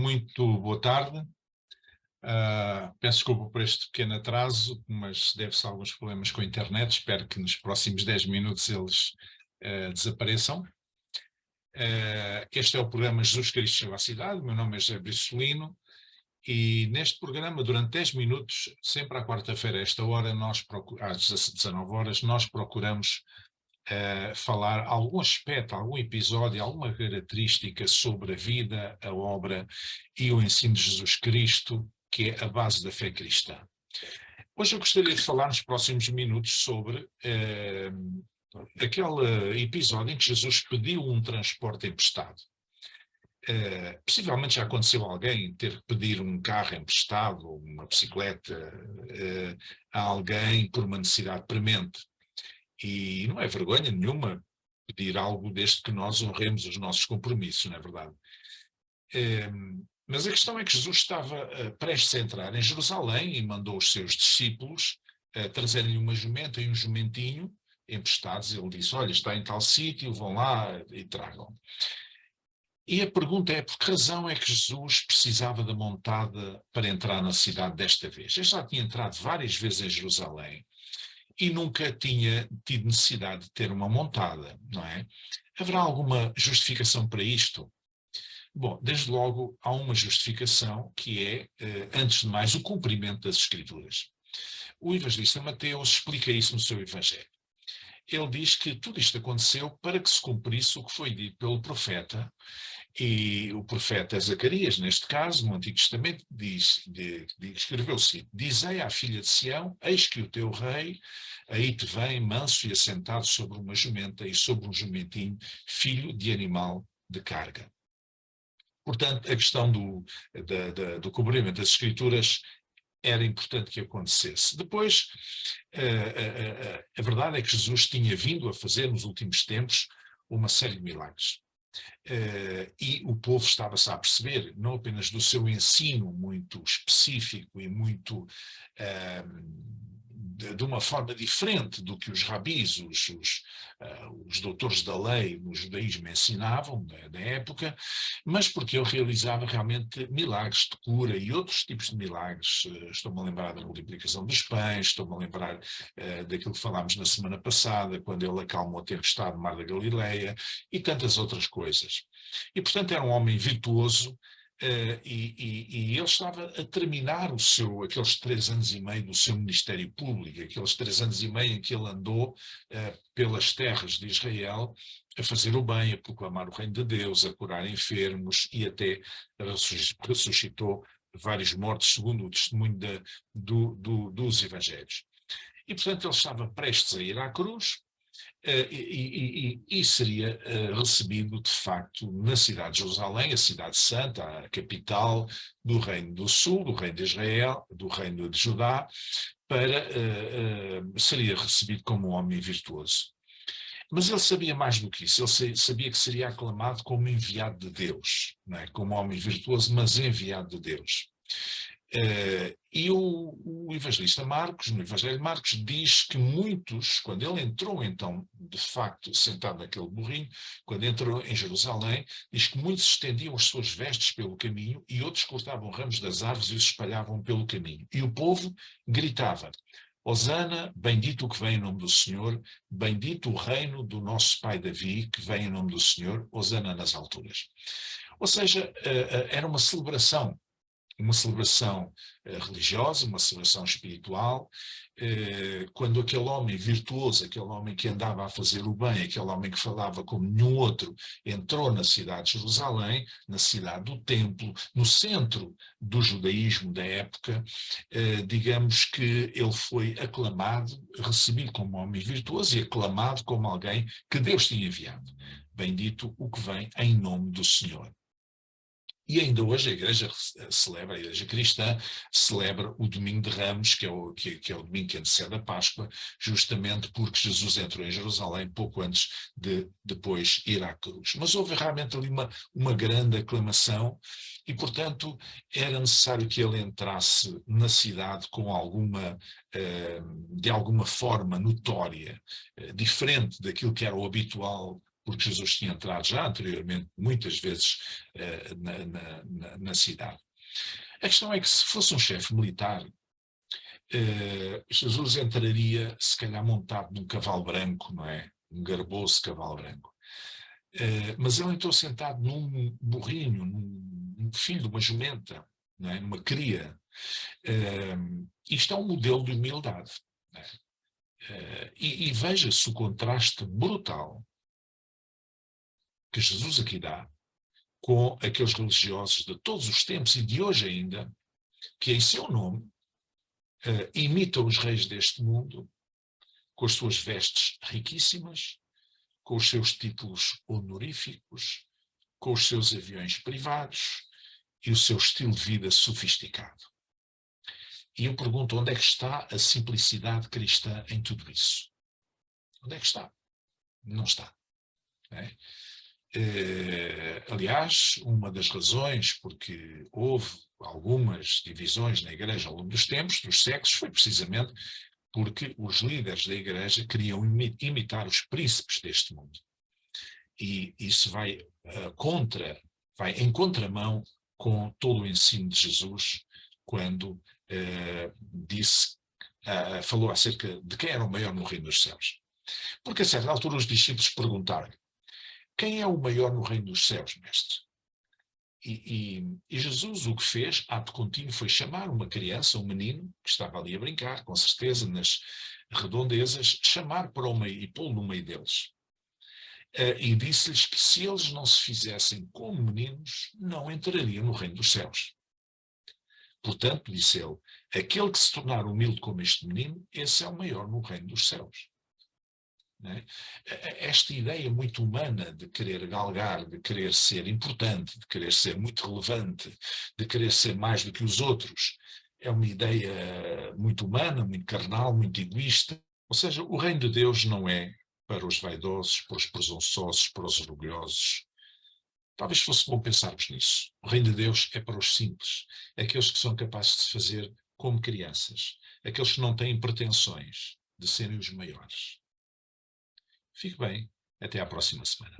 Muito boa tarde. Peço desculpa por este pequeno atraso, mas deve-se a alguns problemas com a internet. Espero que nos próximos 10 minutos eles desapareçam. Este é o programa Jesus Cristo Chegou à Cidade. O meu nome é José Brisolino e neste programa, durante 10 minutos, sempre à quarta-feira, a esta hora, às 19 horas, nós procuramos falar algum aspecto, algum episódio, alguma característica sobre a vida, a obra e o ensino de Jesus Cristo, que é a base da fé cristã. Hoje eu gostaria de falar nos próximos minutos sobre aquele episódio em que Jesus pediu um transporte emprestado. Possivelmente já aconteceu a alguém ter que pedir um carro emprestado ou uma bicicleta a alguém por uma necessidade premente. E não é vergonha nenhuma pedir algo desde que nós honremos os nossos compromissos, não é verdade? Mas a questão é que Jesus estava prestes a entrar em Jerusalém e mandou os seus discípulos trazerem-lhe uma jumenta e um jumentinho emprestados. Ele disse, olha, está em tal sítio, vão lá e tragam. E a pergunta é, por que razão é que Jesus precisava da montada para entrar na cidade desta vez? Ele já tinha entrado várias vezes em Jerusalém e nunca tinha tido necessidade de ter uma montada, não é? Haverá alguma justificação para isto? Bom, desde logo há uma justificação que é, antes de mais, o cumprimento das Escrituras. O evangelista Mateus explica isso no seu evangelho. Ele diz que tudo isto aconteceu para que se cumprisse o que foi dito pelo profeta, e o profeta Zacarias, neste caso, no Antigo Testamento, escreveu o seguinte: dizei à filha de Sião, eis que o teu rei aí te vem manso e assentado sobre uma jumenta e sobre um jumentinho, filho de animal de carga. Portanto, a questão do cumprimento das Escrituras era importante que acontecesse. Depois, a verdade é que Jesus tinha vindo a fazer nos últimos tempos uma série de milagres. E o povo estava-se a perceber, não apenas do seu ensino muito específico e muito de uma forma diferente do que os rabis, os doutores da lei no judaísmo ensinavam da época, mas porque ele realizava realmente milagres de cura e outros tipos de milagres. Estou-me a lembrar da multiplicação dos pães, estou-me a lembrar daquilo que falámos na semana passada, quando ele acalmou a tempestade no Mar da Galileia e tantas outras coisas. E, portanto, era um homem virtuoso. E ele estava a terminar aqueles 3 anos e meio do seu ministério público, aqueles 3 anos e meio em que ele andou pelas terras de Israel a fazer o bem, a proclamar o reino de Deus, a curar enfermos e até ressuscitou vários mortos, segundo o testemunho dos evangelhos. E, portanto, ele estava prestes a ir à cruz, e seria recebido de facto na cidade de Jerusalém, a cidade santa, a capital do reino do sul, do reino de Israel, do reino de Judá, seria recebido como um homem virtuoso. Mas ele sabia mais do que isso, ele sabia que seria aclamado como enviado de Deus, não é? Como homem virtuoso, mas enviado de Deus. E o evangelista Marcos, no Evangelho de Marcos, diz que muitos, quando ele entrou então, de facto, sentado naquele burrinho, quando entrou em Jerusalém, diz que muitos estendiam as suas vestes pelo caminho e outros cortavam ramos das árvores e os espalhavam pelo caminho. E o povo gritava, Hosana, bendito o que vem em nome do Senhor, bendito o reino do nosso pai Davi, que vem em nome do Senhor, Hosana nas alturas. Ou seja, era uma celebração religiosa, uma celebração espiritual, quando aquele homem virtuoso, aquele homem que andava a fazer o bem, aquele homem que falava como nenhum outro, entrou na cidade de Jerusalém, na cidade do templo, no centro do judaísmo da época, digamos que ele foi aclamado, recebido como homem virtuoso e aclamado como alguém que Deus tinha enviado. Bendito o que vem em nome do Senhor. E ainda hoje a Igreja Cristã celebra o Domingo de Ramos, que é o domingo que antecede a Páscoa, justamente porque Jesus entrou em Jerusalém pouco antes de depois ir à cruz. Mas houve realmente ali uma grande aclamação e, portanto, era necessário que ele entrasse na cidade com de alguma forma notória, diferente daquilo que era o habitual porque Jesus tinha entrado já anteriormente muitas vezes na cidade. A questão é que se fosse um chefe militar, Jesus entraria se calhar montado num cavalo branco, não é? Um garboso cavalo branco. Mas ele entrou sentado num burrinho, num filho de uma jumenta, não é? Numa cria. Isto é um modelo de humildade. Não é? E veja-se o contraste brutal que Jesus aqui dá com aqueles religiosos de todos os tempos e de hoje ainda, que em seu nome imitam os reis deste mundo, com as suas vestes riquíssimas, com os seus títulos honoríficos, com os seus aviões privados e o seu estilo de vida sofisticado. E eu pergunto, onde é que está a simplicidade cristã em tudo isso? Onde é que está? Não está. Não é? Aliás, uma das razões porque houve algumas divisões na Igreja ao longo dos tempos, dos séculos, foi precisamente porque os líderes da Igreja queriam imitar os príncipes deste mundo. E isso vai em contramão com todo o ensino de Jesus, quando falou acerca de quem era o maior no reino dos céus. Porque a certa altura os discípulos perguntaram: quem é o maior no reino dos céus, mestre? E Jesus o que fez, ato contínuo, foi chamar uma criança, um menino, que estava ali a brincar, com certeza, nas redondezas, chamar para o meio e pô-lo no meio deles. E disse-lhes que se eles não se fizessem como meninos, não entrariam no reino dos céus. Portanto, disse ele, aquele que se tornar humilde como este menino, esse é o maior no reino dos céus. Não é? Esta ideia muito humana de querer galgar, de querer ser importante, de querer ser muito relevante, de querer ser mais do que os outros, é uma ideia muito humana, muito carnal, muito egoísta. Ou seja, o reino de Deus não é para os vaidosos, para os presunçosos, para os orgulhosos. Talvez fosse bom pensarmos nisso. O reino de Deus é para os simples, aqueles que são capazes de se fazer como crianças, aqueles que não têm pretensões de serem os maiores. Fique bem, até à próxima semana.